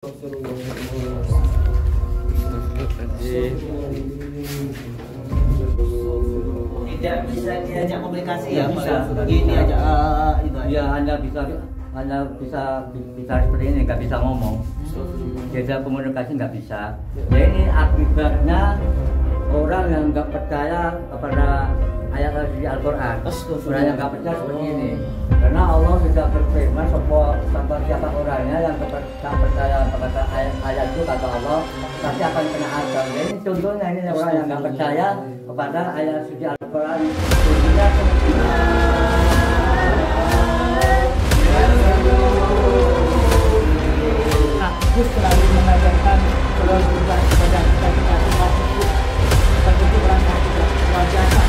Tidak bisa diajak komunikasi ya, bisa begini aja itu aja. Ya, Anda bisa seperti ini, nggak bisa ngomong. Diajak komunikasi nggak bisa. Ya ini akibatnya orang yang nggak percaya kepada ayat suci Al-Quran. Orang yang nggak percaya seperti ini. Karena Allah sudah berfirman siapa orangnya yang tak percaya kepada ayat itu kata Allah pasti akan kena azab. Ini contohnya ini orang yang nggak percaya kepada ayat suci Al-Quran. Gus selalu mengajarkan selalu berbagi kepada kita umat itu seperti itu orangnya tidak luar biasa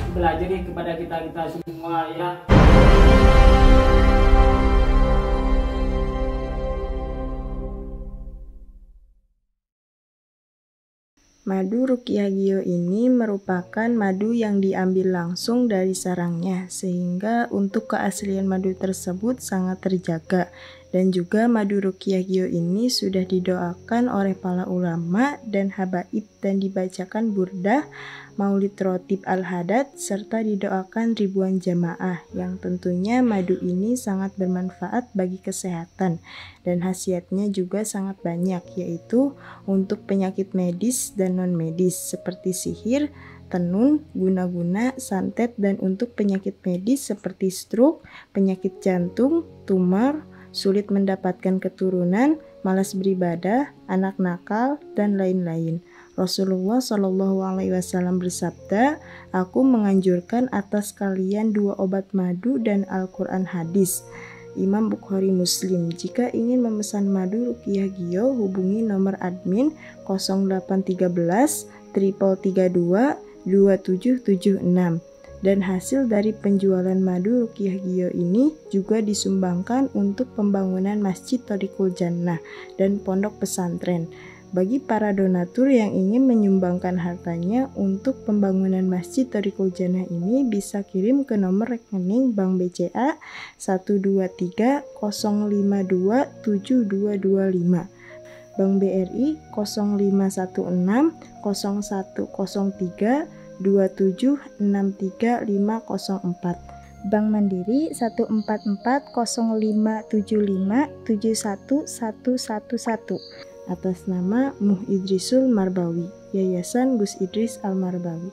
belajar kepada kita semua ya. Madu Ruqyah Gio ini merupakan madu yang diambil langsung dari sarangnya, sehingga untuk keaslian madu tersebut sangat terjaga. Dan juga madu Ruqyah Gio ini sudah didoakan oleh para ulama dan habaib dan dibacakan burdah, maulid rotib al-hadad, serta didoakan ribuan jamaah, yang tentunya madu ini sangat bermanfaat bagi kesehatan dan khasiatnya juga sangat banyak, yaitu untuk penyakit medis dan non-medis seperti sihir, tenun, guna-guna, santet, dan untuk penyakit medis seperti stroke, penyakit jantung, tumor, sulit mendapatkan keturunan, malas beribadah, anak nakal, dan lain-lain. Rasulullah Shallallahu Alaihi Wasallam bersabda, "Aku menganjurkan atas kalian 2 obat madu dan Al-Quran hadis." Imam Bukhari Muslim. Jika ingin memesan madu Ruqyah Gio, hubungi nomor admin 0813 332 2776. Dan hasil dari penjualan madu Ruqyah Gio ini juga disumbangkan untuk pembangunan Masjid Thoriqul Jannah dan pondok pesantren. Bagi para donatur yang ingin menyumbangkan hartanya untuk pembangunan Masjid Thoriqul Jannah ini bisa kirim ke nomor rekening Bank BCA 123 052 7225, Bank BRI 0516 0103 2763504, Bank Mandiri 1440575711111, atas nama Muh Idrisul Marbawi, Yayasan Gus Idris Al-Marbawi.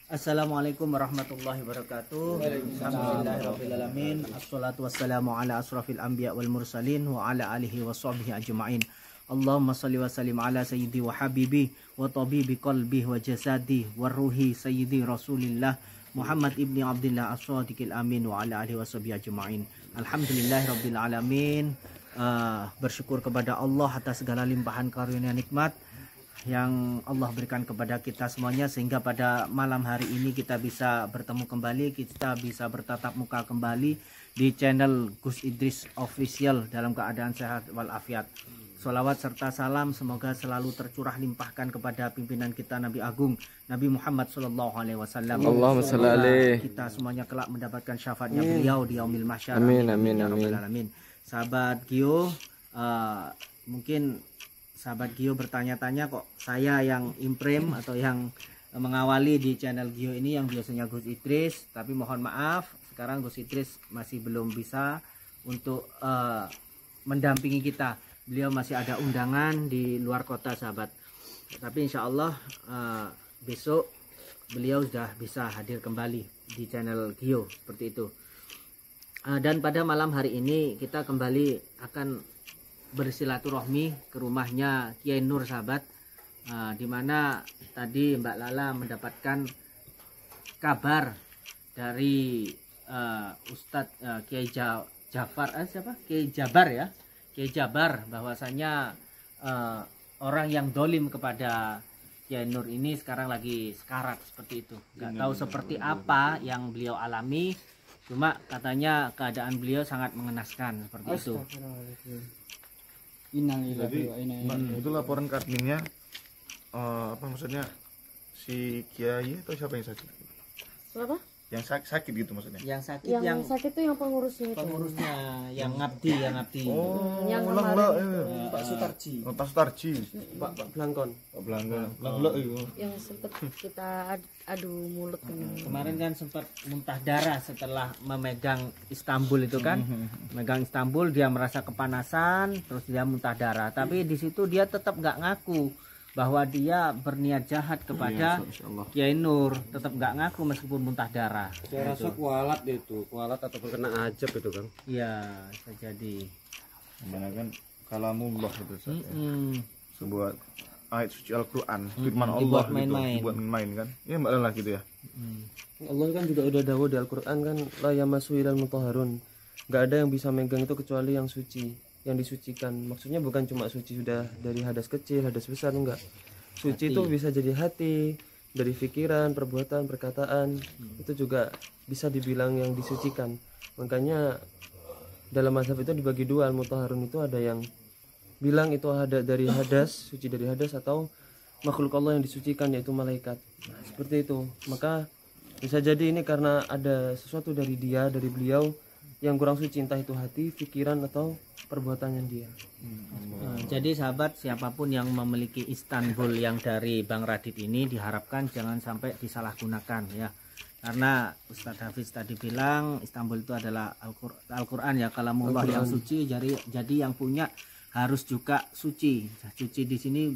Assalamualaikum warahmatullahi wabarakatuh. Alhamdulillahirrahmanirrahim. Assalatu wassalamu ala asrafil anbiya wal mursalin wa ala alihi wa sahbihi ajma'in. Allahumma salli wa sallim ala sayyidi wa habibi wa tabibi qalbi wa jasadi wa ruhi sayyidi rasulillah Muhammad ibni Abdillah as-sadiqil amin wa ala alihi wa sahbihi ajma'in. Alhamdulillahi rabbil alamin. Bersyukur kepada Allah atas segala limpahan karunia nikmat yang Allah berikan kepada kita semuanya, sehingga pada malam hari ini kita bisa bertemu kembali, kita bisa bertatap muka kembali di channel Gus Idris Official dalam keadaan sehat walafiat. Sholawat serta salam semoga selalu tercurah limpahkan kepada pimpinan kita Nabi Agung Nabi Muhammad Sallallahu Alaihi Wasallam. Allahumma sholli alaihi. Kita semuanya kelak mendapatkan syafaatnya beliau di yaumil mahsyar. Amin amin amin. Amin. Sahabat Gio, mungkin sahabat Gio bertanya-tanya, kok saya yang imprem atau yang mengawali di channel Gio ini yang biasanya Gus Idris, tapi mohon maaf sekarang Gus Idris masih belum bisa untuk mendampingi kita. Beliau masih ada undangan di luar kota, sahabat. Tapi insya Allah besok beliau sudah bisa hadir kembali di channel Gio seperti itu. Dan pada malam hari ini kita kembali akan bersilaturahmi ke rumahnya Kiai Nur, sahabat. Di mana tadi Mbak Lala mendapatkan kabar dari Ustadz Kiai Jafar, Kiai Jabar ya. Kiai Jabar, bahwasanya orang yang dolim kepada Kiai Nur ini sekarang lagi sekarat seperti itu. Nggak tahu seperti apa yang beliau alami, cuma katanya keadaan beliau sangat mengenaskan seperti itu. Jadi itu laporan ke adminnya, apa maksudnya si Kiai atau siapa yang sakit? Siapa? Yang sakit gitu maksudnya. Yang sakit Yang yang sakit tuh yang pengurusnya itu. pengurusnya, yang ngabdi. Oh, Yang ulang kemarin. Pak Sutarji. Pak Sutarji. Pak Blangkon. Pak Belangga. Belangga itu. Yang sempet kita adu mulut kan. Kemarin kan sempat muntah darah setelah memegang Istanbul itu kan. Megang Istanbul dia merasa kepanasan, terus dia muntah darah. Tapi di situ dia tetap nggak ngaku bahwa dia berniat jahat kepada Kiai Nur, tetap nggak ngaku meskipun muntah darah. Saya rasa kualat itu, kualat atau kena ajab itu kan. Iya, bisa jadi. Mana kan kalamullah itu Ustaz, ya. Sebuah ayat suci Al-Qur'an, firman Allah Dibuat gitu, main-main. dibuat main kan. Ya Mbak Lela gitu ya. Allah kan juga udah dawuh di Al-Qur'an kan, la yamassu ilal mutahharun. Enggak ada yang bisa megang itu kecuali yang suci, yang disucikan. Maksudnya bukan cuma suci sudah dari hadas kecil, hadas besar, enggak. Suci itu bisa jadi hati, dari pikiran, perbuatan, perkataan. Itu juga bisa dibilang yang disucikan. Makanya dalam mazhab itu dibagi dua, al-mutahharun itu ada yang bilang itu ada dari hadas, suci dari hadas, atau makhluk Allah yang disucikan yaitu malaikat. Nah, seperti itu. Maka bisa jadi ini karena ada sesuatu dari dia, dari beliau yang kurang suci, entah itu hati, pikiran atau perbuatannya dia. Nah, jadi sahabat, siapapun yang memiliki Istanbul yang dari Bang Radit ini diharapkan jangan sampai disalahgunakan ya. Karena Ustadz Hafiz tadi bilang Istanbul itu adalah Al-Qur'an ya, kalamullah yang suci, jadi yang punya harus juga suci. Suci di sini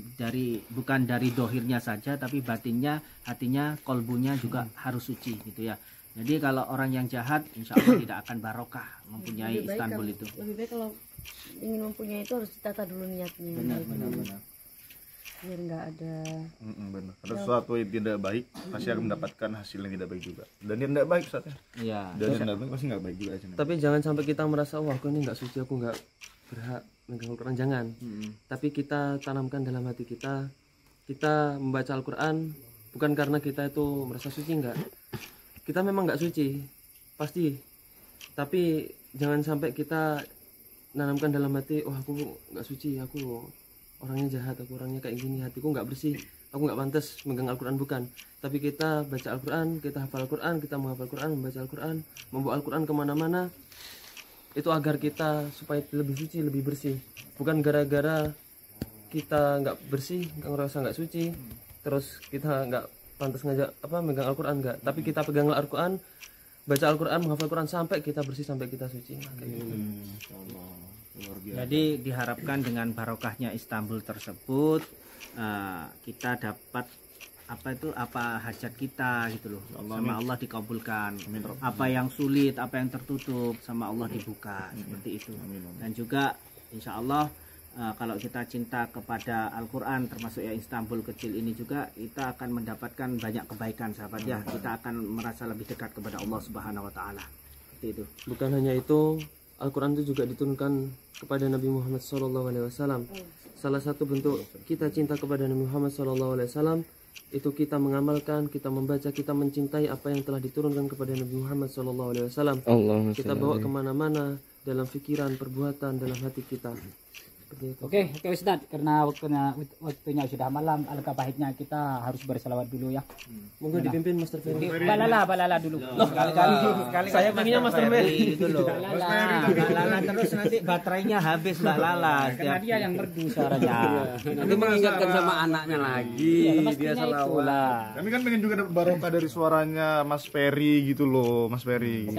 bukan dari dohirnya saja, tapi batinnya, hatinya, kolbunya juga harus suci gitu ya. Jadi kalau orang yang jahat, insya Allah tidak akan barokah mempunyai Istanbul itu. Lebih baik kalau ingin mempunyai itu harus ditata dulu niatnya. Benar. Biar nggak ada. Benar. Ada sesuatu yang tidak baik pasti akan mendapatkan hasil yang tidak baik juga. Dan yang tidak baik Ustaz ya. Iya. Dan yang tidak baik pasti nggak baik juga aja. Tapi jangan sampai kita merasa wah aku ini nggak suci, aku nggak berhak megang Al-Quran, jangan. Tapi kita tanamkan dalam hati kita membaca Al-Quran bukan karena kita itu merasa suci, enggak. Kita memang nggak suci pasti, tapi jangan sampai kita nanamkan dalam hati, oh aku nggak suci, aku orangnya jahat, aku orangnya kayak gini, hatiku nggak bersih, aku nggak pantas megang Al-Quran, bukan. Tapi kita baca Al-Quran, kita hafal Al-Quran, kita menghafal Al-Quran, membaca Al-Quran, membawa Al-Quran kemana-mana, itu agar kita supaya lebih suci, lebih bersih. Bukan gara-gara kita nggak bersih, nggak ngerasa nggak suci, terus kita nggak pantas ngajak megang Al-Quran, enggak. Tapi kita pegang Al-Quran, baca Al-Quran, menghafal Al-Quran sampai kita bersih, sampai kita suci. Jadi diharapkan dengan barokahnya Istanbul tersebut kita dapat apa hajat kita gitu loh, sama Allah dikabulkan. Apa yang sulit, apa yang tertutup sama Allah dibuka, seperti itu. Dan juga insya Allah kalau kita cinta kepada Al-Quran, termasuk ya Istanbul kecil ini juga, kita akan mendapatkan banyak kebaikan sahabat ya. Kita akan merasa lebih dekat kepada Allah Subhanahu Wa Taala. Seperti itu. Bukan hanya itu, Al-Quran itu juga diturunkan kepada Nabi Muhammad SAW. Salah satu bentuk kita cinta kepada Nabi Muhammad SAW itu kita mengamalkan, kita membaca, kita mencintai apa yang telah diturunkan kepada Nabi Muhammad SAW. Kita bawa kemana-mana dalam pikiran, perbuatan, dalam hati kita. Oke Ustaz, karena waktunya sudah malam, alangkah baiknya kita harus berselawat dulu ya. Monggo dipimpin Master Ferry. Balala dulu. Sekali Saya pengennya Master Ferry itu loh. Mbak Lala terus nanti baterainya habis Mbak Lala. Karena dia yang merdu suaranya. Nanti mengingatkan sama anaknya lagi. Dia selawat. Kami kan pengen juga dapat barokah dari suaranya Mas Ferry gitu loh, Mas Ferry.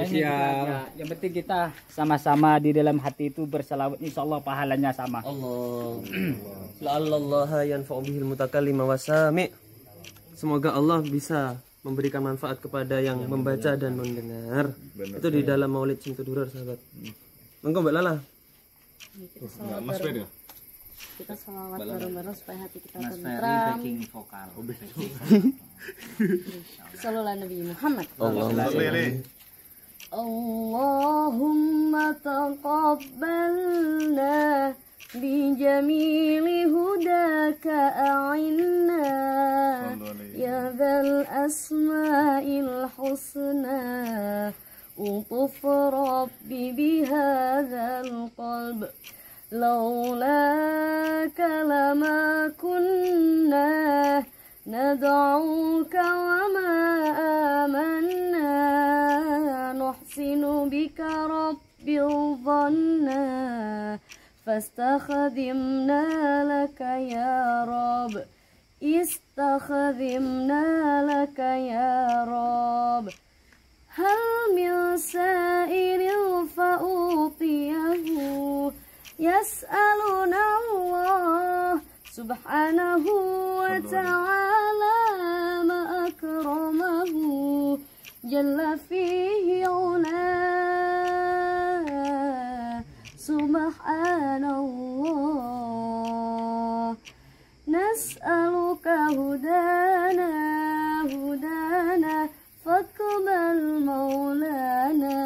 Yang penting kita sama-sama di dalam hati itu berselawat, insyaallah pahalanya sama. Allah. La'allallaha yanfa'u bihil mutakallim wa sami'. Semoga Allah bisa memberikan manfaat kepada yang membaca dan mendengar. Itu di dalam Maulid Simtudurar sahabat. Monggo Mbak Lala. Mas Ferry ya? Kita salawat bareng-bareng supaya hati kita Mas Ferry tentram. backing vokal. Sallallahu alaihi Nabi Muhammad. Allahumma Allahumma taqabbalna bijamili hudaka a'inna ya dzal asma'il husna utuf rabbi bihadzal qalb laulaka lama kunna nad'uka wa ma amanna نحسن بك رب الظنا فاستخدمنا لك يا رب استخدمنا لك يا رب هل من سائر فأعطيه يسألنا الله سبحانه وتعالى ما أكرمه جل فيه علاه سبحان الله نسألك هدانا هدانا فاقبل مولانا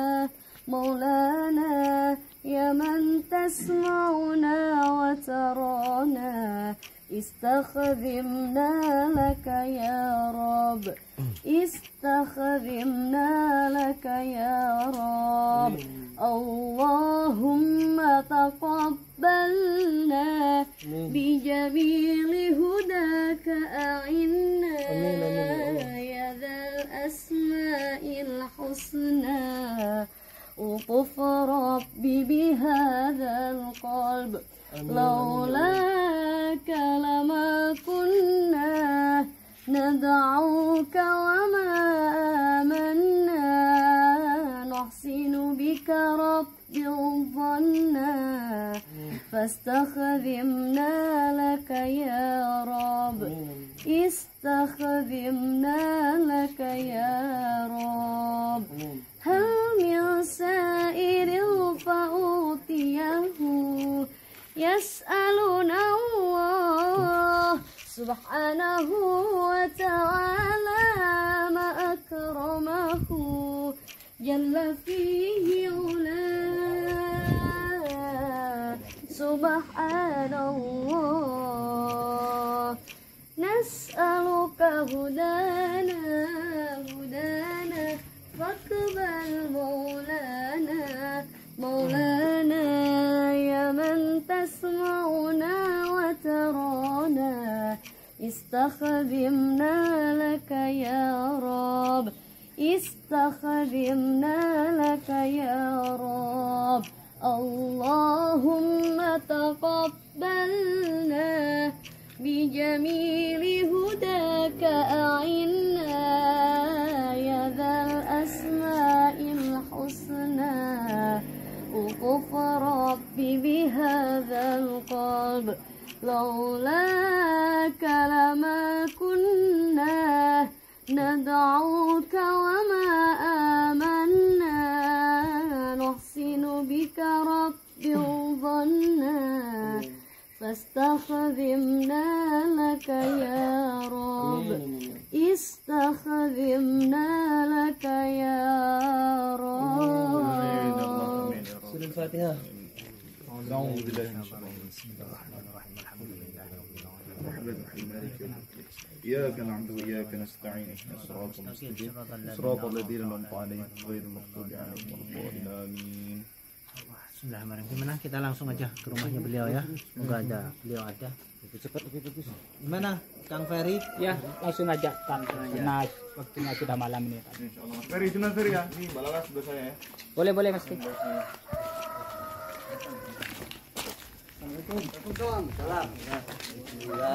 مولانا يا من تسمعنا وترانا استخدمنا لك يا رب استخدمنا لك يا رب اللهم تقبلنا بجميل هداك أعنا يا ذا الأسماء الحسنى أطف ربي بهذا القلب لولاك لما كنا ندعوك وما آمنا نحسن بك رب الظنا فاستخدمنا لك يا رب استخدمنا لك يا رب هل من سائر فأعطيه يسألنا الله سبحانه وتعالى ما أكرمه جل فيه علاه سبحان الله نسألك هدانا هدانا فاقبل مولانا مولانا يا من تسمعنا وترانا استخدمنا لك يا رب استخدمنا لك يا رب اللهم تقبلنا بجميل هداك أعنا يا ذا الأسماء الحسنى أطف ربي بهذا القلب لولاك لما كنا ندعوك وما آمنا نحسن بك رب الظنا فاستخدمنا لك يا رب استخدمنا لك يا رب سورة الفاتحة. أعوذ بالله من الشيطان بسم الله الرحمن الرحيم الحمد لله رب العالمين الرحمن الرحيم مالك يوم الدين إياك نعبد وإياك نستعين اهدنا الصراط المستقيم صراط الذين أنعمت عليهم غير المغضوب عليهم ولا الضالين آمين. Bismillahirrahmanirrahim. Gimana? Kita langsung aja ke rumahnya beliau ya. Semoga ada beliau ada. Lebih cepat lebih bagus. Gimana, Kang Ferry? Ya, langsung aja Tan. Nah, waktunya sudah malam ini. Insyaallah. Ferry, cuman Ferry ya. Ini Mbak Lala sebelah saya ya. Boleh boleh Mas. Assalamualaikum. Salam. Ya.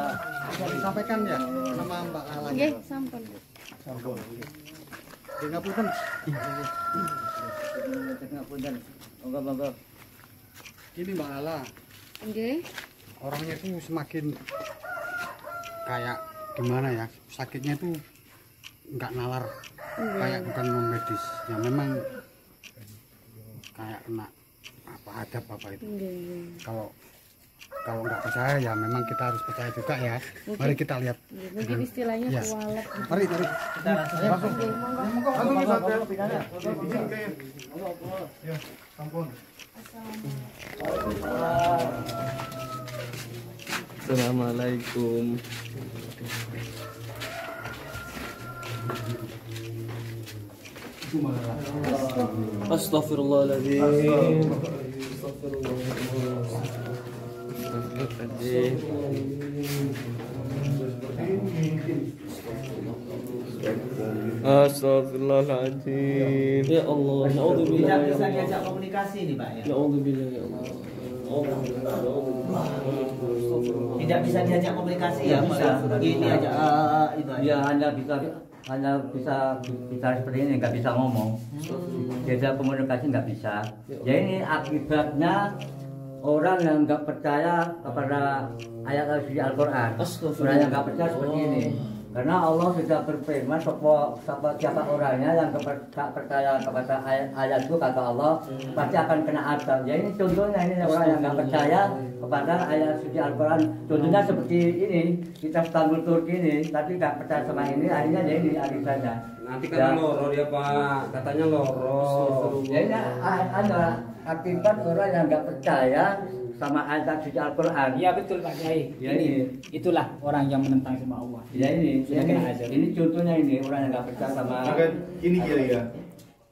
Bisa disampaikan ya nama Mbak Lala. Nggih, sampun. Ngapunten. Ngapunten. Monggo. Gini Mbak Lala, Nggih. orangnya itu semakin kayak gimana ya, sakitnya itu nggak nalar, kayak bukan non medis, ya memang kayak kena apa adab apa itu. Kalau nggak percaya ya memang kita harus percaya juga ya. Mari kita lihat. Mungkin istilahnya Ya. kualat. Mari. Kita langsung ya. Langsung kita izin kayak. Ya, ampun. Assalamualaikum. Astaghfirullahaladzim. Astaghfirullahaladzim. Ya Allah, naudzubillah. Tidak bisa diajak komunikasi nih Pak ya. Naudzubillah ya Allah. Tidak bisa diajak komunikasi ya bisa. Begini aja. Itu aja. Ya hanya bisa bicara seperti ini, nggak bisa ngomong. Diajak komunikasi nggak bisa. Ya ini akibatnya orang yang nggak percaya kepada ayat suci Al-Quran. Orang yang nggak percaya seperti ini. Karena Allah sudah berfirman siapa orangnya yang tak percaya kepada ayat itu kata Allah pasti akan kena azab. Ya ini contohnya ini orang yang nggak percaya kepada ayat suci Al-Quran. Contohnya seperti ini, kita Istanbul Turki ini, tapi nggak percaya sama ini, akhirnya ya ini akibatnya. Nanti kan loro dia Pak, katanya loro. Ya ini ada akibat orang yang nggak percaya sama ayat suci Al-Quran. Iya betul Pak Kiai. Ya ini. Itulah orang yang menentang sama Allah. Ya ini contohnya ini orang yang nggak percaya sama. Maka ini kira ya.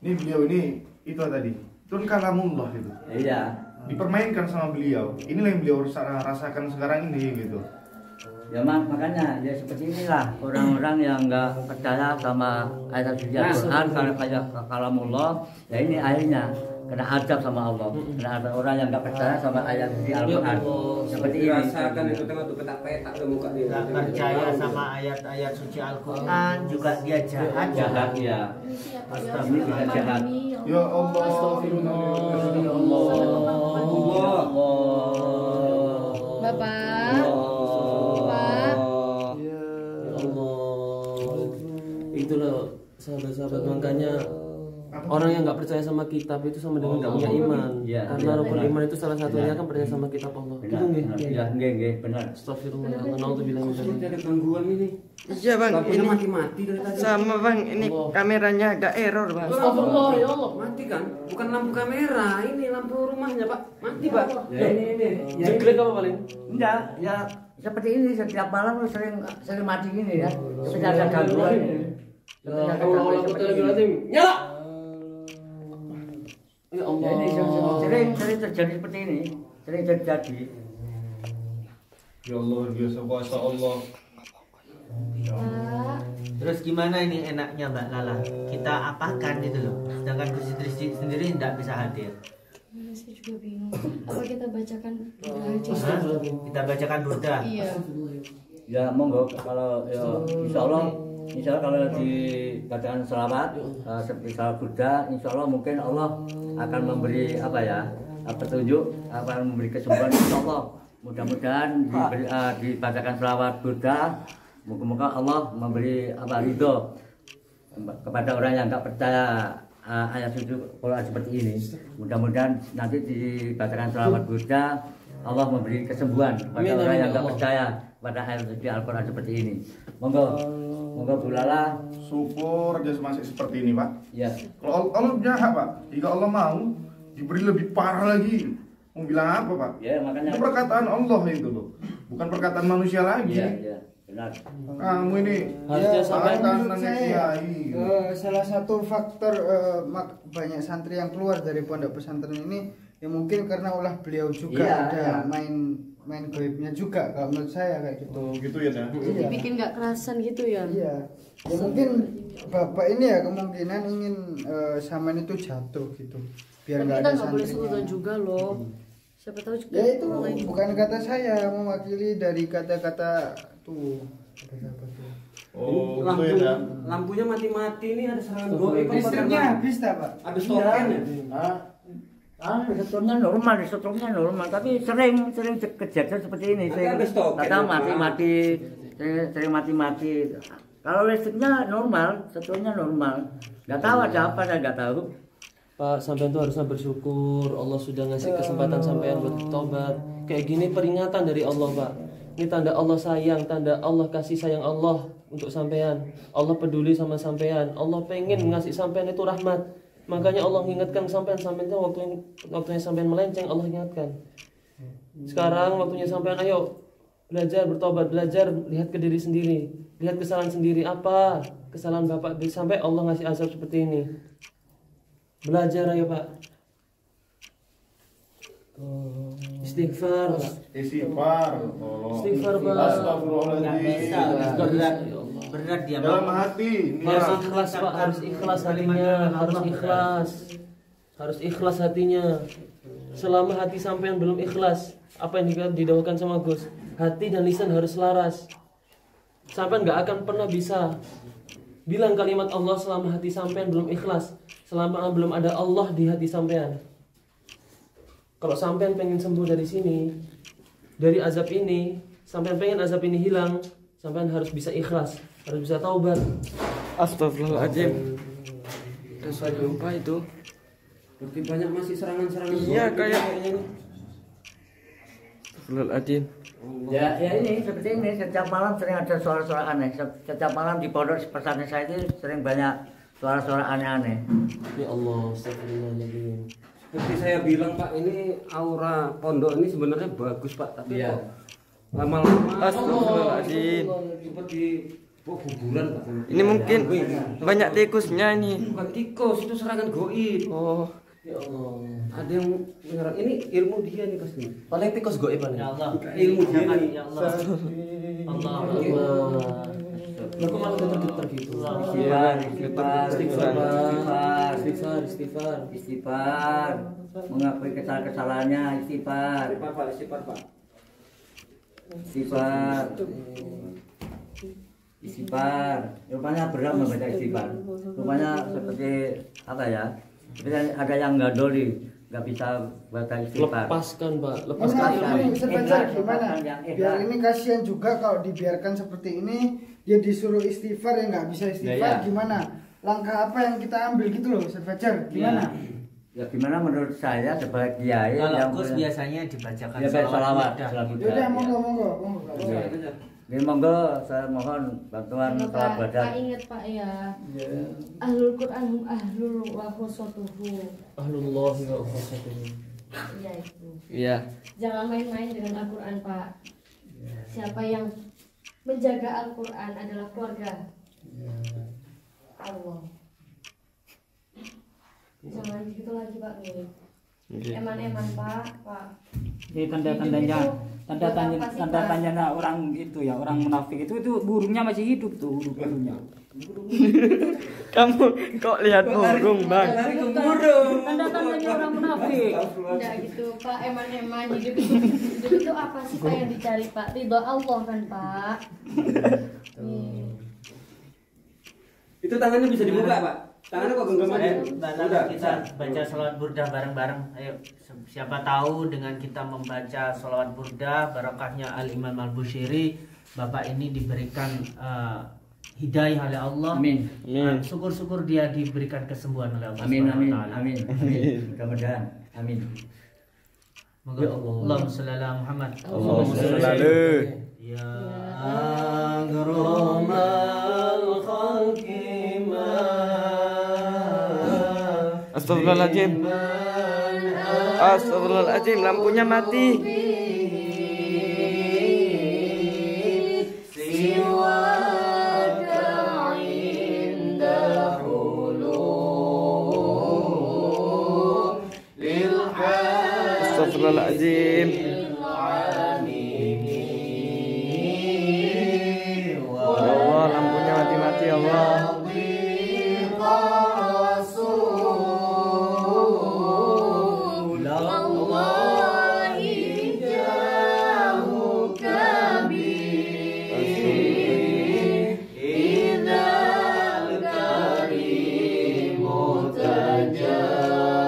Ini beliau ini itu tadi. Itu kan kalamullah itu. Iya. Dipermainkan sama beliau. Inilah yang beliau rasakan sekarang ini gitu. Ya makanya ya seperti inilah orang-orang yang nggak percaya sama ayat suci Al-Quran karena kayak kalamullah. Ya ini akhirnya kena azab sama Allah. Kena azab orang yang nggak percaya sama ayat suci Al-Quran. Seperti ini. Rasakan itu tengah tuh petak-petak ke muka dia. Nggak percaya sama ayat-ayat suci Al-Quran juga dia jahat. Jahat ya. Astagfirullah. Jahat. Ya Allah. Ya Allah. Bapak. Itulah sahabat-sahabat, makanya orang yang nggak percaya sama kitab itu sama dengan nggak punya iman. Ya, Karena rukun iman itu salah satunya kan percaya sama kitab Allah. Itu nggih. Ya, nggih, benar. Astagfirullah, naudzubillah min dzalik. Ada gangguan ini. Iya bang, Lampunya ini mati-mati dari tadi. sama bang, ini kameranya agak error bang. Astagfirullah ya Allah, mati kan? Bukan lampu kamera, ini lampu rumahnya Pak. Mati Pak. Ya ini. Ya Jeglek apa paling? enggak, ya seperti ini setiap malam sering mati gini ya. Seperti ada gangguan ini. Ya Allah, nyala. Ya Allah. Ya, ini sering terjadi seperti ini, sering terjadi. Ya Allah biasa kuasa Allah. Terus gimana ini enaknya Mbak Lala? Kita apakan itu loh. Sedangkan Gus Idris sendiri tidak bisa hadir. Saya juga bingung. Apa kita bacakan aja? Hah? Kita bacakan burda. Iya. Ya monggo kalau ya, insya Allah kalau dibacakan selawat seperti salawat Buddha, insya Allah mungkin Allah akan memberi apa ya petunjuk, akan memberi kesembuhan insya Allah. Mudah-mudahan dibacakan selawat Buddha, moga-moga Allah memberi ridho kepada orang yang nggak percaya ayat suci Quran seperti ini. Mudah-mudahan nanti dibacakan selawat Buddha, Allah memberi kesembuhan kepada orang yang nggak percaya pada ayat suci Al-Quran seperti ini. Monggo Bu Lala. Syukur aja masih seperti ini Pak. Ya. Kalau Allah jahat Pak, jika Allah mau diberi lebih parah lagi, mau bilang apa Pak? Ya makanya. Itu perkataan Allah itu loh, bukan perkataan manusia lagi. Ya, benar. Kamu ini Harusnya sampai menurut saya, Salah satu faktor banyak santri yang keluar dari pondok pesantren ini ya mungkin karena ulah beliau juga ada main goibnya juga kalau menurut saya kayak gitu. Oh gitu ya Nah? Dibikin nggak kerasan gitu ya? Iya. Ya mungkin bapak ini ya kemungkinan ingin saman itu jatuh gitu. Biar Tapi nggak kita ada nggak boleh santrinya. sekutu juga loh. Siapa tahu juga. Ya itu orang lain. bukan kata saya, mewakili dari kata-kata tuh. Kata-kata tuh. Oh gitu ya Nah? Lampunya mati-mati ini ada serangan goib. Listriknya habis tak Pak? Habis token ya? Setelahnya normal, tapi sering kejadian seperti ini. Kata mati-mati, sering mati-mati. Kalau listriknya normal, setelahnya normal. Nggak tahu ada apa, saya nggak tahu. Pak, sampean tuh harusnya bersyukur Allah sudah ngasih kesempatan sampean buat tobat. Kayak gini peringatan dari Allah, Pak. Ini tanda Allah sayang, tanda Allah kasih sayang Allah untuk sampean. Allah peduli sama sampean. Allah pengen ngasih sampean itu rahmat. Makanya Allah mengingatkan sampean itu waktunya sampean melenceng, Allah ingatkan. Sekarang waktunya sampean, ayo belajar bertobat, belajar lihat ke diri sendiri, lihat kesalahan sendiri. Apa kesalahan Bapak sampai Allah ngasih azab seperti ini? Belajar ayo Pak. Istighfar Pak. Istighfar. Istighfar Pak. Astagfirullahaladzim. Nggak bisa, berat. Ya Allah. berat dia dalam mau. hati. Harus ikhlas Pak, harus ikhlas hatinya, harus ikhlas. Harus ikhlas hatinya. Selama hati sampean belum ikhlas, apa yang didahulukan sama Gus, hati dan lisan harus selaras. Sampean nggak akan pernah bisa bilang kalimat Allah selama hati sampean belum ikhlas, selama belum ada Allah di hati sampean. Kalau sampean pengen sembuh dari sini, dari azab ini, sampean pengen azab ini hilang, sampean harus bisa ikhlas, harus bisa taubat. Astagfirullahaladzim. Udah saya lupa itu. Lebih banyak masih serangan-serangan. Iya kayaknya. Astagfirullahaladzim. Ya ini seperti ini, setiap malam sering ada suara-suara aneh. Setiap malam di pondok pesantren saya itu sering banyak suara-suara aneh-aneh. Ya Allah, astagfirullahaladzim. Seperti saya bilang Pak, ini aura pondok ini sebenarnya bagus Pak, tapi Iya. kok lama-lama Astagfirullahaladzim. seperti kuburan Pak. Ini mungkin banyak tikusnya ini. Bukan tikus, itu serangan goib. Oh. Ya Allah. Ada yang menyerang, ini ilmu dia nih pasti. Paling tikus goib paling. Ya Allah. Ilmu dia nih. Ya Allah. Allah. Lah kok malah getar-getar gitu. Istighfar, istighfar, mengakui kesalahannya, istighfar, istighfar. Rupanya berat membaca istighfar. Rupanya seperti apa ya? Seperti ada yang gadoli, nggak bisa baca istighfar. Lepaskan Pak, Ini lepaskan. sebentar gimana? Biar ini kasihan juga kalau dibiarkan seperti ini, dia disuruh istighfar ya nggak bisa istighfar, gimana? Langkah apa yang kita ambil gitu loh, Fajar? Gimana? Ya gimana menurut saya sebagai kiai Kalau yang Gus biasanya dibacakan ya salawat. Yaudah, monggo. Jadi monggo saya mohon bantuan salat Pak badan. ingat Pak ya. Ahlul Quran hum ahlul wa khusutuhu. Ahlullah wa khusutuhu. Iya itu. Iya. Jangan main-main dengan Al-Quran Pak. Siapa yang menjaga Al-Quran adalah keluarga Allah. Jangan gitu lagi Pak nih. Eman-eman Pak. Jadi tanda-tandanya orang itu ya, orang munafik itu burungnya masih hidup tuh, burungnya. Kamu kok lihat burung, Bang? Tanda-tandanya orang munafik. Enggak gitu Pak, eman-eman hidup itu apa sih Pak yang dicari Pak? Ridho Allah kan Pak. Itu tangannya bisa dibuka Pak. Tangannya kok genggaman ya? Udah, kita baca salawat burdah bareng-bareng. Ayo, siapa tahu dengan kita membaca salawat burdah, barokahnya Al-Imam Al-Bushiri, Bapak ini diberikan hidayah oleh Allah. Amin. Syukur-syukur dia diberikan kesembuhan oleh Allah. Amin. Amin. Mudah-mudahan. Amin. Moga Allahumma shalli ala Muhammad. Allahumma shalli alaihi. Ya akramal khalqi Astagfirullahaladzim. Astagfirullahaladzim, lampunya mati. Astagfirullahaladzim. Ya Allah, lampunya mati-mati ya Allah.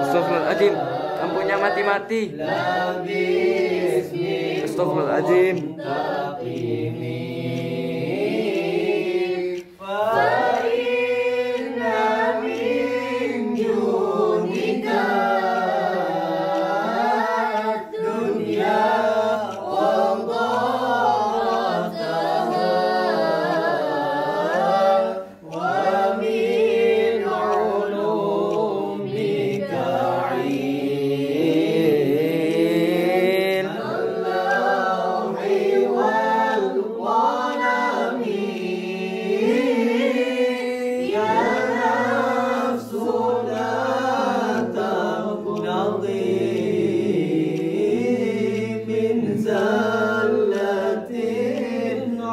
Astagfirullahaladzim, lampunya mati-mati. Astagfirullahaladzim. زلة عدما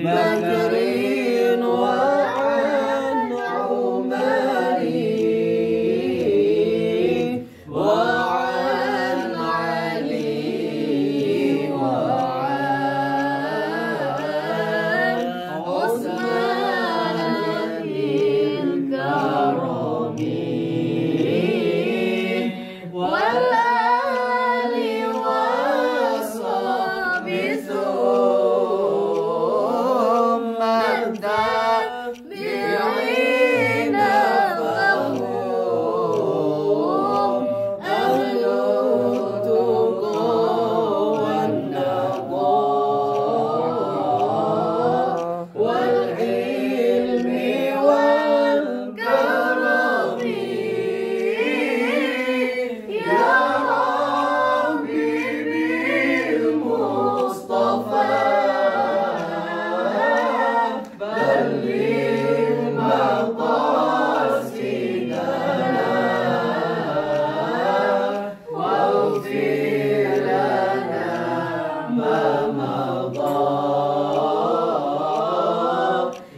بكر وعن عمر وعن علي وعن عثمان بالكرم والآل والصحب ثم التابعين فهم أهل التقى والنقاء والعلم والكرم يا ربي بالمصطفى بلغ مقاصدنا واغفر لنا ما مضى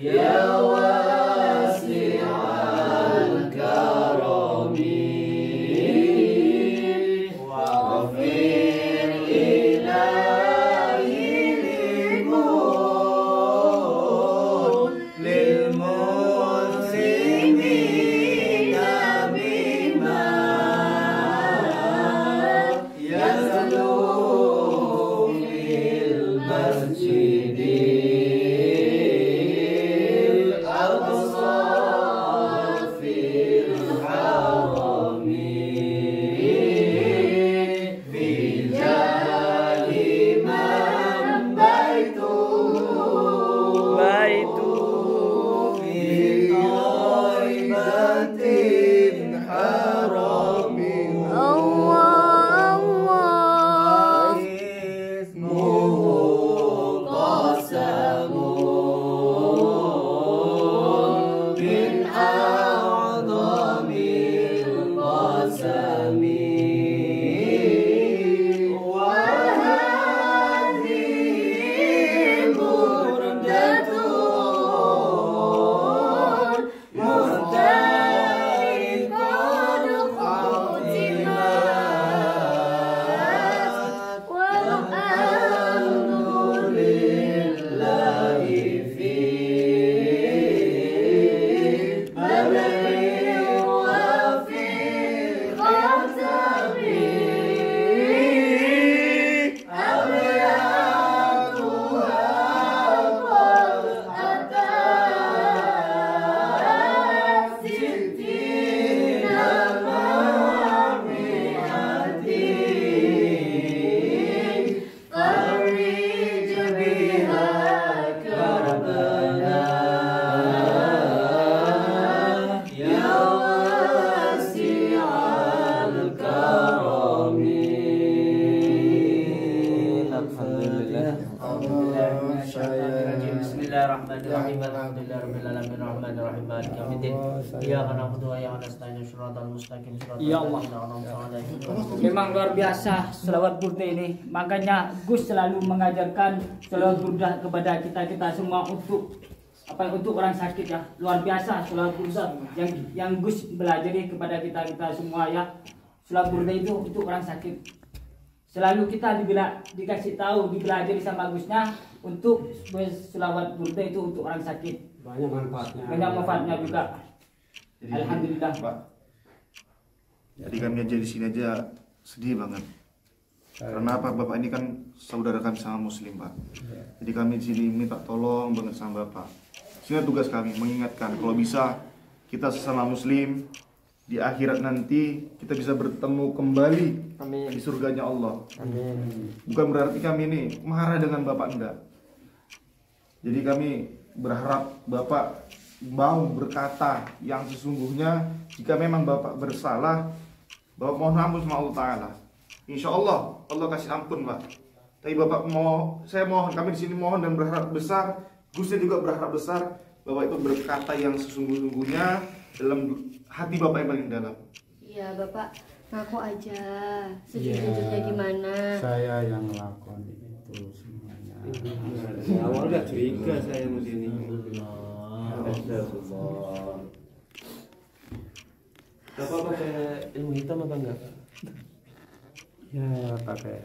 يا واسع الكرم واغفر إلهي للمسلمين بما يسلو في المسجد الأقصى في الحرم في جاه من بيته في طيبة حرم الله اسمه قسم من أعظم القسم وهذه بردة مختار قد ختمت والحمد لله في بدر وفي ختم أبياتها قد أتت ستين مع مئة فرج بها كربلاء يا واسع الكرم بسم الله الرحمن الرحيم الحمد لله رب العالمين الرحمن الرحيم مالك يوم الدين إياك نعبد وإياك نستعين صراطal mustaqim Ya Allah. Memang luar biasa selawat burda ini. Makanya Gus selalu mengajarkan selawat burda kepada kita semua untuk untuk orang sakit ya. Luar biasa selawat burda yang Gus belajari kepada kita semua ya. Selawat burda itu untuk orang sakit. Selalu kita dikasih tahu, dipelajari sama Gusnya untuk selawat burda itu untuk orang sakit. Banyak manfaatnya. Banyak manfaatnya juga. Alhamdulillah. Pak. Jadi kami aja di sini aja sedih banget. Karena apa? Bapak ini kan saudara kami sama Muslim, Pak. Jadi kami di sini minta tolong banget sama Bapak. Sehingga tugas kami mengingatkan kalau bisa kita sesama Muslim di akhirat nanti kita bisa bertemu kembali di surganya Allah. Amin. Bukan berarti kami ini marah dengan Bapak, enggak. Jadi kami berharap Bapak mau berkata yang sesungguhnya. Jika memang Bapak bersalah, Bapak mohon ampun sama Allah Ta'ala. Insya Allah, Allah kasih ampun, Pak. Tapi Bapak saya mohon, kami di sini mohon dan berharap besar, Gusnya juga berharap besar, Bapak itu berkata yang sesungguh-sungguhnya dalam hati Bapak yang paling dalam. Iya, Bapak ngaku aja sejujurnya gimana. Saya yang ngelakuin itu semuanya. Dari awal udah curiga saya sama ini. Bapak pakai ilmu hitam apa enggak? Ya pakai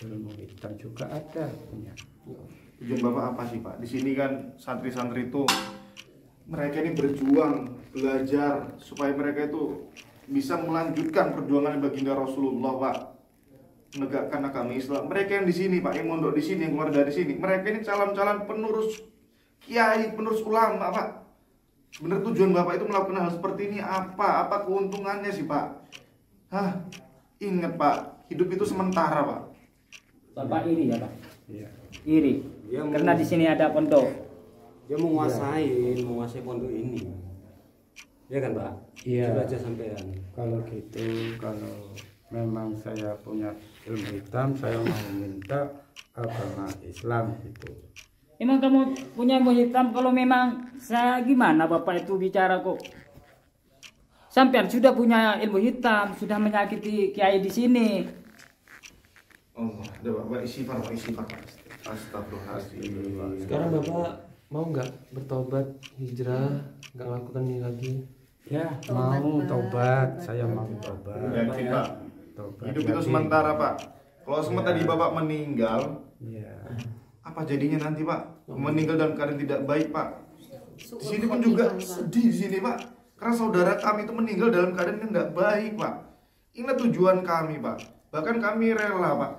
ilmu hitam juga ada punya. Tujuan Bapak apa sih Pak? Di sini kan santri-santri itu mereka ini berjuang, belajar supaya mereka itu bisa melanjutkan perjuangan baginda Rasulullah Pak, menegakkan agama Islam. Mereka yang di sini Pak, yang mondok di sini, yang keluar dari sini, mereka ini calon-calon penerus kiai, penerus ulama Pak. Bener tujuan Bapak itu melakukan hal seperti ini apa? Apa keuntungannya sih Pak? Hah? Ingat Pak, hidup itu sementara Pak. Bapak iri ya Pak? Iya. Iri. Ya, Karena di sini ada pondok. Dia menguasai pondok ini. Ya kan Pak? Iya. Itu aja sampean. Kalau gitu, kalau memang saya punya ilmu hitam, saya mau minta agama Islam gitu. Emang kamu punya ilmu hitam? Kalau memang saya gimana Bapak itu bicara kok? Sampean sudah punya ilmu hitam, sudah menyakiti kiai di sini. Allah, ada Bapak istighfar, Pak istighfar. Astagfirullahaladzim. Sekarang Bapak mau nggak bertobat, hijrah, nggak melakukan ini lagi? Ya, mau tobat, saya mau tobat. Yakin Pak, Tobat, hidup itu yakin. sementara Pak. Kalau semua tadi Bapak meninggal, Iya. apa jadinya nanti Pak? Meninggal dalam keadaan tidak baik Pak. Di sini pun juga sedih di sini Pak, karena saudara kami itu meninggal dalam keadaan yang tidak baik Pak. Ingat tujuan kami Pak, bahkan kami rela Pak,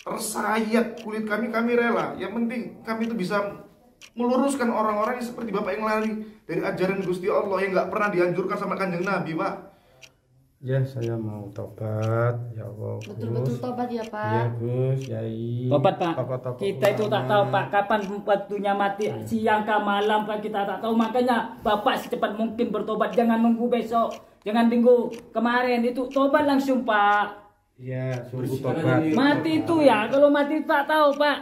tersayat kulit kami rela. Yang penting kami itu bisa meluruskan orang-orang yang seperti Bapak yang lari dari ajaran Gusti Allah yang nggak pernah dianjurkan sama Kanjeng Nabi Pak. Ya, saya mau tobat, ya Allah. Betul-betul tobat ya Pak. Ya Gus, Yai. Tobat Pak. Tokoh-tokoh Kita itu tak tahu Pak kapan waktunya mati, siang ke malam Pak, kita tak tahu. Makanya Bapak secepat mungkin bertobat, jangan nunggu besok, jangan tunggu kemarin, itu tobat langsung Pak. Ya, sungguh tobat. Mati itu ya, kalau mati tak tahu Pak,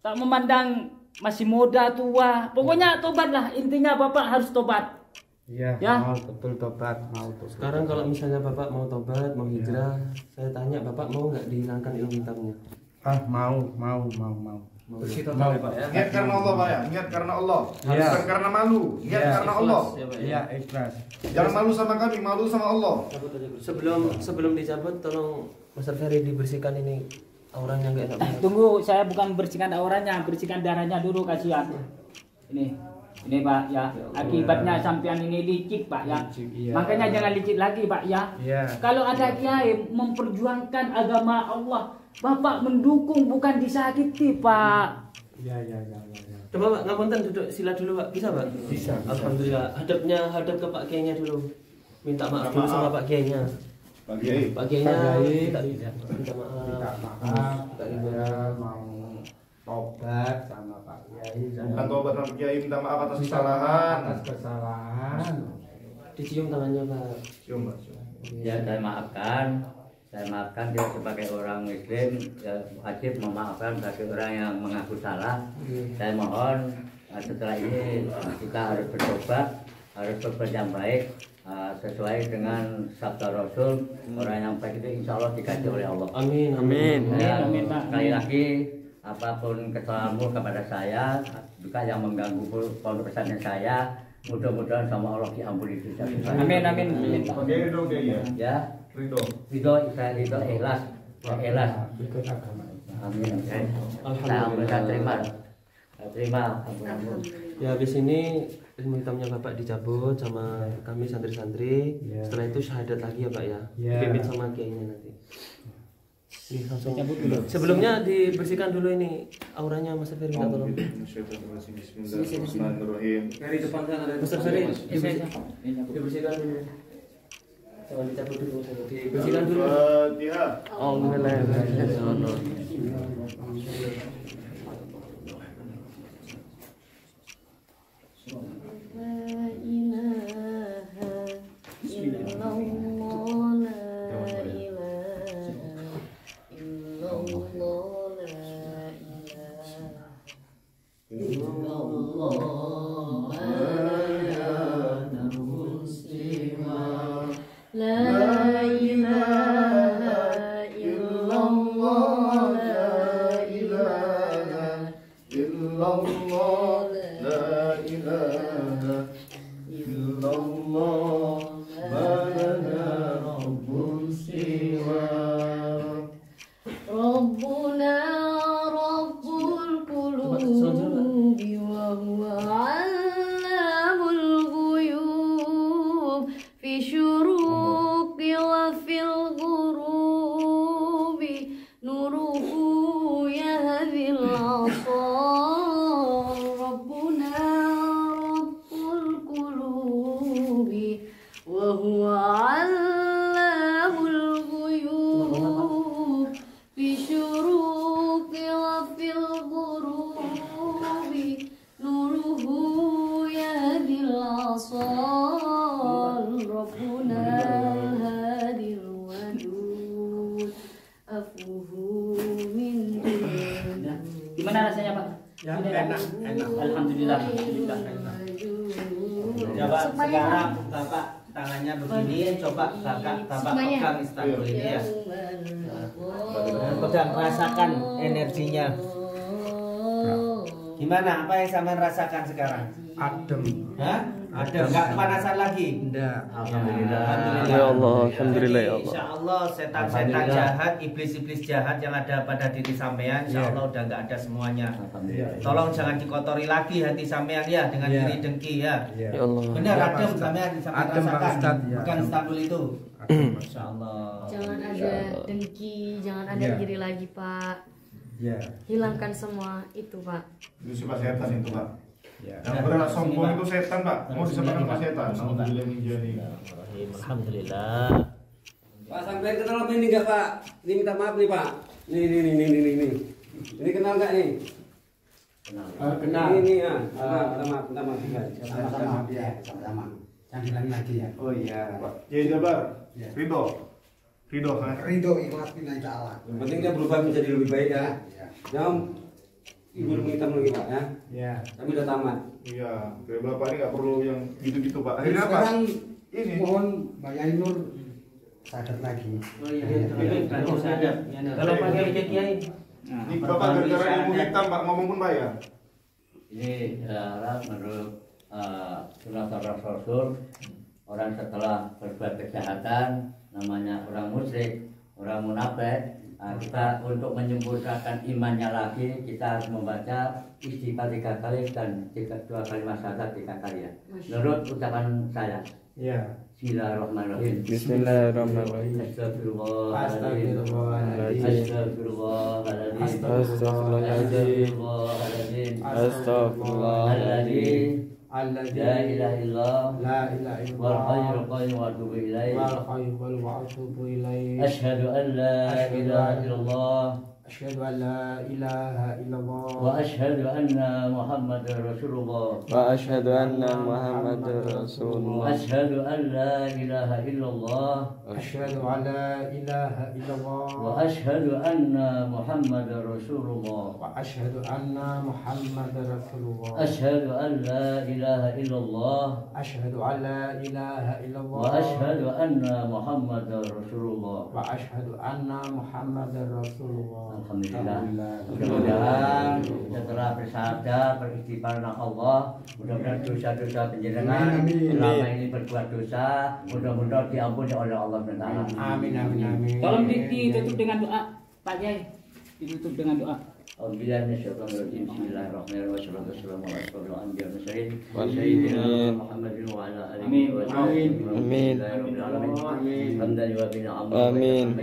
tak memandang masih muda tua, pokoknya tobatlah, intinya Bapak harus tobat. Ya, Ya. mau betul tobat, mau betul. Sekarang kalau misalnya Bapak mau tobat, mau hijrah, saya tanya Bapak mau nggak dihilangkan ilmu hitamnya? Ah, mau. Bersih total ya Pak ya? Niat karena Allah Pak ya, niat karena Allah, Ya. bukan karena malu, niat Ya. karena Allah. Iya, ikhlas. Jangan malu sama kami, malu sama Allah. Sebelum dicabut, tolong Mas Ferry dibersihkan ini auranya nggak enak. Tunggu, saya bukan bersihkan auranya, bersihkan darahnya dulu, kasihan. Ini Pak ya, akibatnya sampean ini licik Pak ya. Iya. Makanya jangan licik lagi Pak ya. Iya. Kalau ada kiai memperjuangkan agama Allah, Bapak mendukung bukan disakiti Pak. Ya. Coba Pak, ngapunten duduk sila dulu Pak, bisa Pak? Bisa. Alhamdulillah, hadap ke Pak Kiainya dulu. Minta maaf dulu sama Pak Kiainya. Pak Kiai. Pak Kiainya Pak Kiai. minta maaf. Minta maaf, saya mau tobat sama Pak Kiai. Bukan tobat sama Kiai, minta maaf atas kesalahan. Atas kesalahan. Dicium tangannya Pak. Cium Pak, cium. Ya, saya maafkan dia sebagai orang Muslim, ya, wajib memaafkan bagi orang yang mengaku salah. Saya mohon setelah ini kita harus bertobat, harus berbuat yang baik sesuai dengan sabda Rasul. Orang yang baik itu insya Allah dikaji oleh Allah. Amin. Ya, Amin, Pak. sekali lagi apapun kesalahanmu kepada saya, juga yang mengganggu pondok pesantren saya, mudah-mudahan sama Allah diampuni dosa. Amin. Pak Kiai ridho Kiai ya. Ya, Ridho. saya ridho ikhlas, ikhlas. Ikut agama Islam. Amin. Alhamdulillah. Saya terima. Ampun. Ya habis ini ilmu hitamnya Bapak dicabut sama kami santri-santri. Ya. Setelah itu syahadat lagi ya Pak ya. Ya. Dipimpin sama kiainya nanti. Nih, langsung sebelumnya dibersihkan dulu ini auranya Mas Ferry, minta tolong. Bismillahirrahmanirrahim. Dari depan sana ada Mas Ferry, dibersihkan dulu. Jangan dicabut dulu, dibersihkan dulu. Fatihah. illallah, la ilaha illallah, ma lana rabbun siwa. Rabbuna Rabbul Qulubi wa huwa 'allamul ghuyub fi syuruqi wa fil ghurubi nuruhu yahdil 'asar. Rabbuna Rabbul Qulubi wa huwa 'allamul ghuyub fi syuruqi wa fil ghurubi nuruhu yahdil 'asar. Rabbuna hadil wadud afuhu min dunya. Gimana rasanya Pak? Ya, enak. Alhamdulillah. Coba sekarang Bapak tangannya begini, coba Bapak pegang istanbul ini ya. Pegang, rasakan energinya. Gimana? Apa yang sampean rasakan sekarang? Adem. Hah? Ada enggak kepanasan lagi? Enggak. Alhamdulillah. Ya Allah, alhamdulillah ya Allah. Insya Allah setan-setan jahat, iblis-iblis jahat yang ada pada diri sampean, insya Allah udah enggak ada semuanya. Tolong jangan dikotori lagi hati sampean ya dengan iri dengki ya. Ya Allah. Benar adem sampean sampean Adem, Pak rasakan, Ustadz, ya. bukan istanbul itu. Insya Allah. Jangan ada dengki, jangan ada iri lagi Pak. Ya. Hilangkan semua itu Pak. Itu sifat setan itu, Pak. Ya. Yang berat sombong itu setan, Pak. Mau disebutkan sama setan. Alhamdulillah menjadi. Alhamdulillah. Pak sampai kenal apa ini enggak Pak? Ini minta maaf nih Pak. Nih. Ini kenal enggak nih? Kenal. Ini ya. Minta maaf. Sama-sama ya, sama-sama. Jangan bilang lagi ya. Oh iya. Pak Kiai Jabar. Ridho kan? Ridho ikhlas billahi ta'ala. Yang penting dia berubah menjadi lebih baik ya. Jangan ibu hitam lagi Pak ya. Ya. Kami udah tamat. Iya. Kayak Bapak ini nggak perlu yang gitu-gitu, Pak. Akhirnya apa? Sekarang Ini. mohon Mbak Yainur sadar lagi. Oh iya, kalau sadar. Kalau pakai kiai. Ini Bapak gara-gara ilmu hitam, Pak, ngomong pun bayar. Ini menurut sunnah Rasul, orang setelah berbuat kejahatan namanya orang musyrik, orang munafik. Kita untuk menyempurnakan imannya lagi, kita harus membaca istighfar 3 kali dan 2 kalimat syahadat 3 kali ya. Menurut ucapan saya. Ya. Bismillahirrahmanirrahim. Bismillahirrahmanirrahim. Astagfirullahaladzim. Astagfirullahaladzim. Astagfirullahaladzim. Astagfirullahaladzim. La ilaha illallah. La ilaha Wal illallah. hayyul qayyum wa atubu ilaih. Wal hayyul wa atubu ilaih. Asyhadu an la ilaha illallah. Asyhadu an la ilaha illallah. Wa asyhadu anna Muhammadar Rasulullah. Wa asyhadu anna Muhammadar Rasulullah. Asyhadu an la ilaha illallah. Asyhadu an la ilaha illallah. Wa asyhadu anna Muhammadar Rasulullah. Wa asyhadu anna Muhammadar Rasulullah. Asyhadu an la ilaha illallah. Asyhadu an la ilaha illallah. Wa asyhadu anna Muhammadar Rasulullah. Wa asyhadu anna Muhammadar Rasulullah. Alhamdulillah. Mudah-mudahan setelah bersyahadat beristighfar dengan Allah, mudah-mudahan dosa-dosa penjenengan selama ini berbuat dosa, mudah-mudahan diampuni oleh Allah Taala. Amin. Tolong ditutup dengan doa Pak Kiai. Ditutup dengan doa. Alhamdulillah minasyaitonirrajim. Bismillahirrahmanirrahim. Wassalamu ala asyrofil anbiya'i wal mursalin. Sayyidina Muhammadin wa ala alihi wa Amin. Amin. Hamdan wa bina Amin.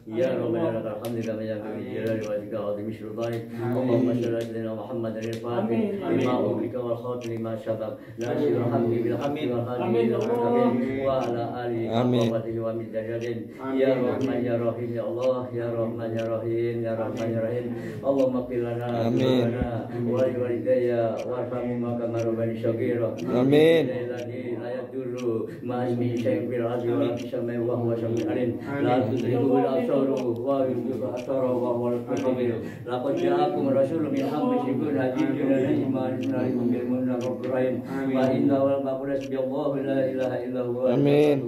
Ya Rabbana lakal hamdu kama yanbaghi li jalali wajhika wa 'azimi sultanik. Allahumma shalli ala sayyidina Muhammadin al-fatih lima ughliqa wal khatim lima sabaq. Nasirul hamdi bil hamdi wal hadi wa ala alihi wa sahbihi wa min darajin. Ya Rahman ya Rahim ya Allah, ya Rahman ya Rahim, ya Rahman ya Rahim. Allahumma qil lana wa walidayya warhamhuma kama rabbani shaghira. Amin. La yadurru ma ismi syai'un fil ardi wa la samai wa huwa samiul alim. La tudriku al-absaru wa yudriku al-absara wa huwa al-qadir. Laqad ja'akum rasulun min anfusikum azizun 'alayhi ma anzalna bil mu'minina rahim. Wa inna wal maqdis bi Allah la ilaha illa huwa. Amin.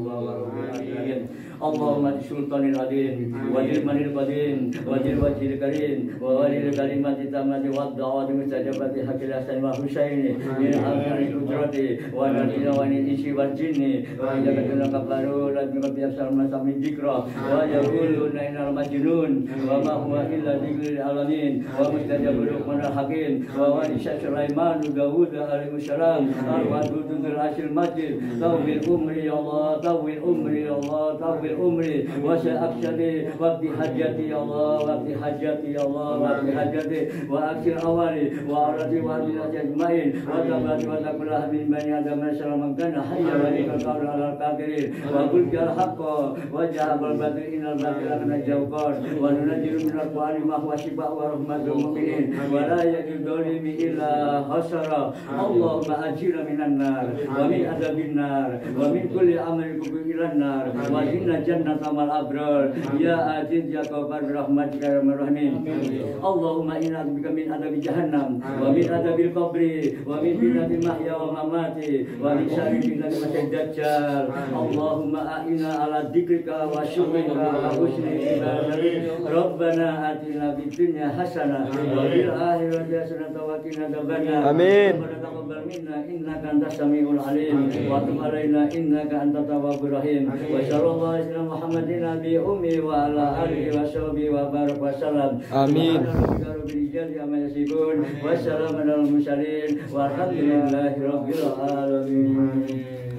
Allahumma di sultanil adin wajil manil qadin wajil wajil karim wa walil kalimati tamati wa da'wati mustajabati hakil hasan wa husaini min al-khari kudrati wa nadina wa nisi wal jinni wa yakaduna kafaru la biqabi asal masami dikra wa yaqulu nainal majnun wa ma huwa illa dhikril alamin wa mustajabul manal hakim wa warisha Sulaiman Dawud alaihi salam al-wadudul asil majid tawil umri ya Allah tawil umri ya Allah tawil umri wa sa'akshadi waqti hajati ya Allah waqti hajati ya Allah waqti hajati wa akhir awali wa arati wa arati ajmain wa tabati wa takulah min bani adam salaman kana hayya wa ikal ala al-kafirin wa qul jal haqqa wa ja'al batil innal batila kana jawqan wa nunajjiru min al-qur'ani ma huwa shifaa wa rahmatul mu'minin wa la yajiduni illa hasara Allahumma ajirna minan nar wa min adabin nar wa min kulli amalin kubilan nar wa inna jannata mal abrar ya aziz ya ghafar rahmatika ya rahmin Allahumma inna bika min adabi jahannam wa min adabil qabri wa min fitnatil mahya wa mamati wa min syarri fitnatil masiihid dajjal Allahumma a'inna ala dzikrika wa syukrika wa husni ibadatik Rabbana atina fid dunya hasanah wa fil akhirati hasanah wa qina adzabannar Amin. Taqabbal minna innaka antas samiul alim wa tub alaina innaka antat tawwabur rahim wa sallallahu alaihi wasallam Muhammadin nabi ummi wa ala alihi wa sahbihi wa barak wa salam. Amin. Wassalamu ala mursalin walhamdulillahi rabbil alamin.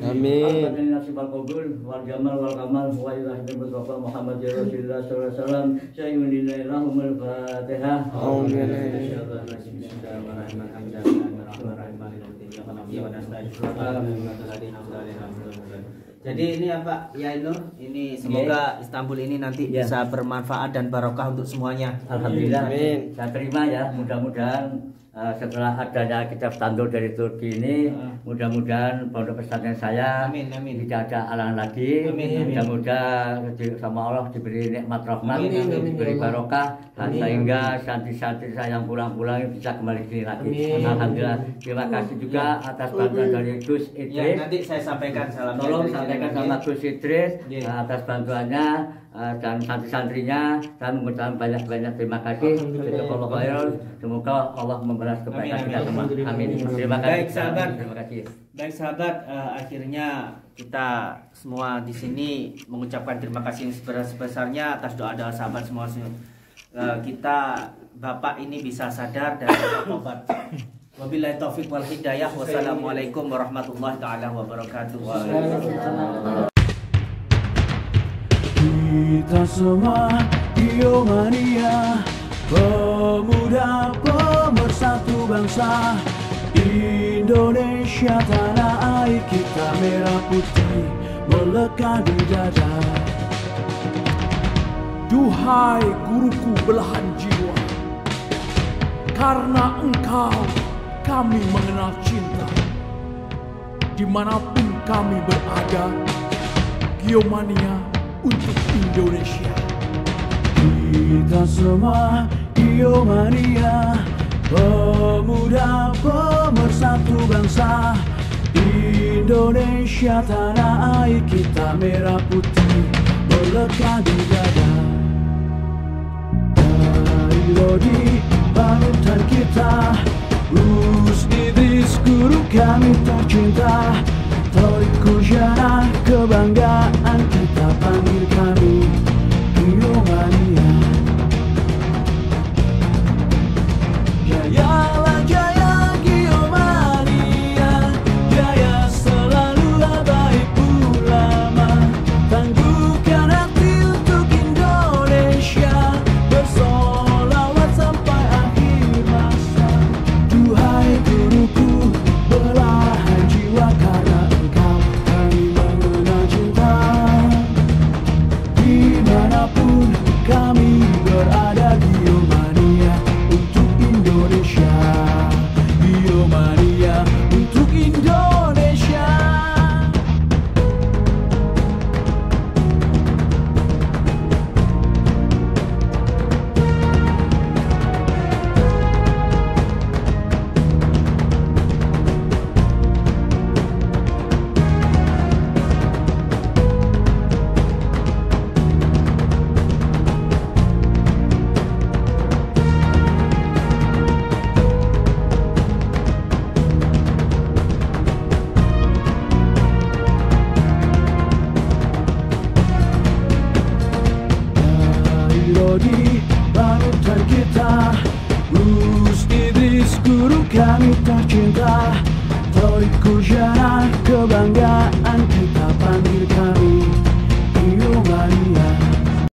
Amin. Nasibal qabul wal jamal wal kamal wa ilahi Mustafa Muhammad Rasulullah sallallahu alaihi wasallam. Sayyidina lillahi lahumul fatihah. Jadi ini ya Pak Yainur, ini semoga Istanbul ini nanti bisa bermanfaat dan barokah untuk semuanya. Alhamdulillah. Amin. Saya terima ya, mudah-mudahan setelah adanya kitab standar dari Turki ini, mudah-mudahan pondok pesantren saya tidak ada halangan lagi. Mudah-mudahan sama Allah diberi nikmat rahmat, diberi barokah, sehingga santri-santri saya yang pulang-pulang bisa kembali ke sini lagi. Alhamdulillah. Terima kasih juga atas bantuan dari Gus Idris. Ya, nanti saya sampaikan salam. Tolong sampaikan sama Gus Idris atas bantuannya dan santri-santrinya. Saya mengucapkan banyak-banyak terima kasih. Semoga Allah membalas kebaikan kita semua. Amin. Terima kasih. Baik sahabat. Terima kasih. Baik sahabat, akhirnya kita semua di sini mengucapkan terima kasih yang sebesar-besarnya atas doa-doa sahabat semua. Kita Bapak ini bisa sadar dan bertobat. Wabillahi taufik wal hidayah. Wassalamualaikum warahmatullahi taala wabarakatuh. Kita semua Giomania, pemuda pemersatu bangsa Indonesia, tanah air kita merah putih melekat di dada. Duhai guruku belahan jiwa, karena engkau kami mengenal cinta. Dimanapun kami berada, Giomania untuk Indonesia. Kita semua Giomania, pemuda pemersatu bangsa Indonesia, tanah air kita merah putih melekat di dada. Dari Lodi panutan kita, Gus Idris guru kami tercinta, Toriku Jana kebanggaan kita, panggil kami Giomania. Jayalah jaya Giomania, jaya selalu baik ulama, tangguhkan hati untuk Indonesia, bersolawat sampai kami tercinta, teriku jana